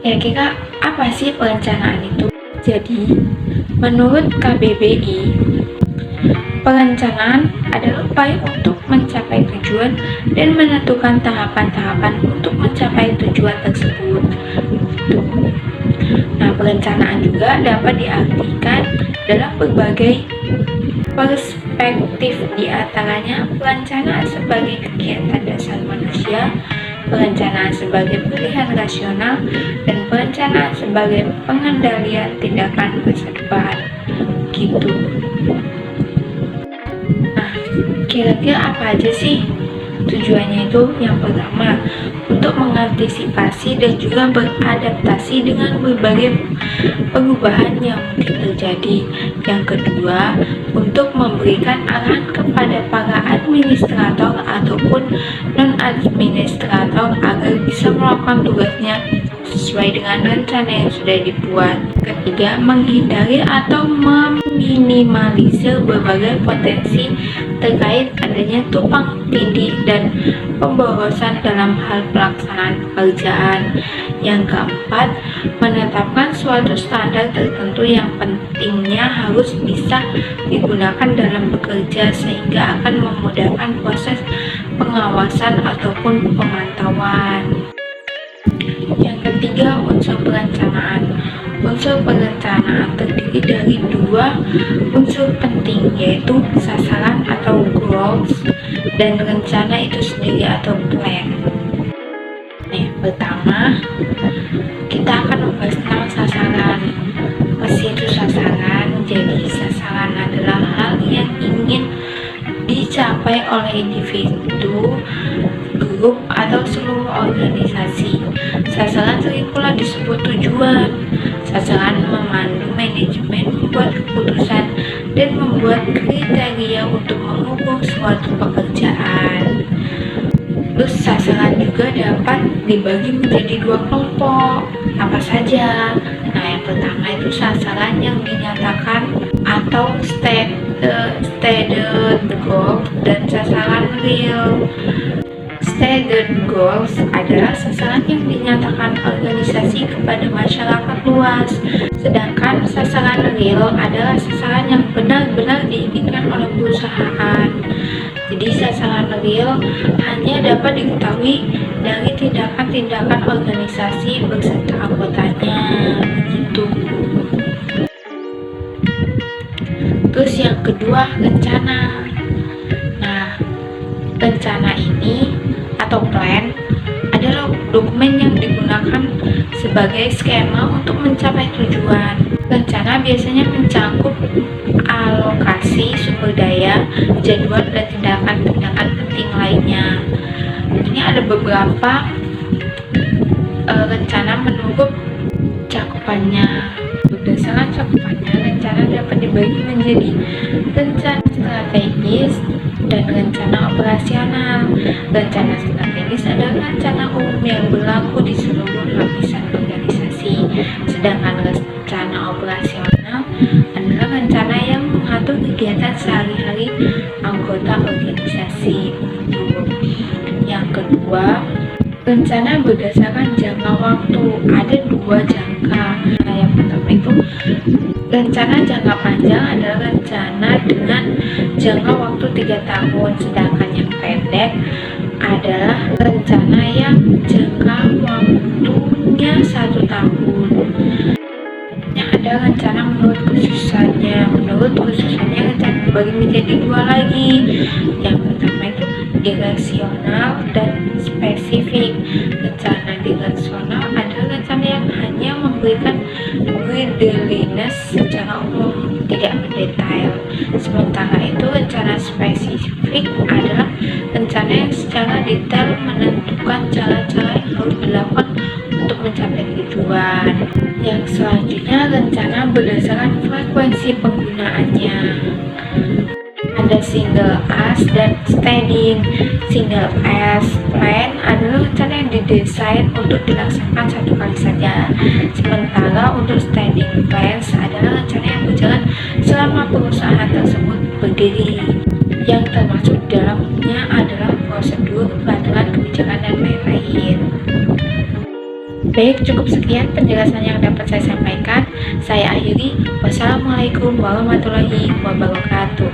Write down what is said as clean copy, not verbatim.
Kira-kira apa sih perencanaan itu? Jadi, menurut KBBI, perencanaan adalah upaya untuk mencapai tujuan dan menentukan tahapan-tahapan untuk mencapai tujuan tersebut. Nah, perencanaan juga dapat diartikan dalam berbagai perspektif, di antaranya perencanaan sebagai kegiatan dasar manusia, perencanaan sebagai pilihan rasional, dan perencanaan sebagai pengendalian tindakan masa depan. Gitu. Nah, kira-kira apa aja sih tujuannya itu? Yang pertama, untuk mengantisipasi dan juga beradaptasi dengan berbagai perubahan yang mungkin terjadi. Yang kedua, untuk memberikan arahan kepada para administrator ataupun non-administrator agar bisa melakukan tugasnya sesuai dengan rencana yang sudah dibuat. Ketiga, menghindari atau meminimalisir berbagai potensi terkait adanya tumpang tindih dan pemborosan dalam hal pelaksanaan pekerjaan. Yang keempat, menetapkan suatu standar tertentu yang pentingnya harus bisa digunakan dalam bekerja sehingga akan memudahkan proses pengawasan ataupun pemantauan. Yang ketiga, unsur perencanaan. Unsur perencanaan terdiri dari dua unsur penting, yaitu sasaran atau goals dan rencana itu sendiri atau plan. Nah, pertama kita akan membahas tentang sasaran. Apa sih itu sasaran? Jadi sasaran adalah hal yang ingin dicapai oleh individu, grup, atau seluruh organisasi. Sasaran sering pula disebut tujuan. Sasaran memandu manajemen membuat keputusan dan membuat kriteria untuk mengukur suatu pekerjaan. Terus sasaran juga dapat dibagi menjadi dua kelompok. Apa saja? Nah, yang pertama itu sasaran yang dinyatakan atau stated goal dan sasaran real. Stated goals adalah sasaran yang dinyatakan organisasi kepada masyarakat luas, sedangkan sasaran real adalah sasaran yang benar-benar diinginkan oleh perusahaan. Jadi sasaran real hanya dapat diketahui dari tindakan-tindakan organisasi beserta anggotanya. Begitu. Terus yang kedua, rencana. Nah, rencana ini atau plan adalah dokumen yang digunakan sebagai skema untuk mencapai tujuan. Rencana biasanya mencakup alokasi sumber daya, jadwal, dan tindakan-tindakan penting lainnya. Ini ada beberapa rencana menurut cakupannya. Berdasarkan cakupannya, rencana dapat dibagi menjadi rencana strategis dan rencana operasional. Rencana strategis adalah rencana umum yang berlaku di seluruh lapisan organisasi, sedangkan rencana operasional adalah rencana yang mengatur kegiatan sehari-hari anggota organisasi. Yang kedua, rencana berdasarkan jangka waktu. Ada dua jangka. Nah, yang pertama itu rencana jangka panjang adalah rencana dengan jangka waktu 3 tahun, sedangkan yang pendek adalah rencana yang jangka waktunya 1 tahun. Ada rencana menurut khususannya. Menurut khususannya rencana dibagi menjadi dua lagi. Yang pertama itu direksional dan spesifik. Rencana direksional adalah rencana yang hanya memberikan guidelines secara umum, tidak mendetail. Sementara itu rencana spesifik adalah rencana yang secara detail menentukan cara-cara yang harus dilakukan untuk mencapai tujuan. Yang selanjutnya, rencana berdasarkan frekuensi penggunaannya. Ada single as dan standing. Single as plan adalah rencana yang didesain untuk dilaksanakan satu kali saja. Sementara untuk standing plans adalah rencana yang berjalan selama perusahaan tersebut berdiri. Yang termasuk dalamnya adalah prosedur, peraturan, kebijakan, dan lain-lain. Baik, cukup sekian penjelasan yang dapat saya sampaikan. Saya akhiri. Wassalamualaikum warahmatullahi wabarakatuh.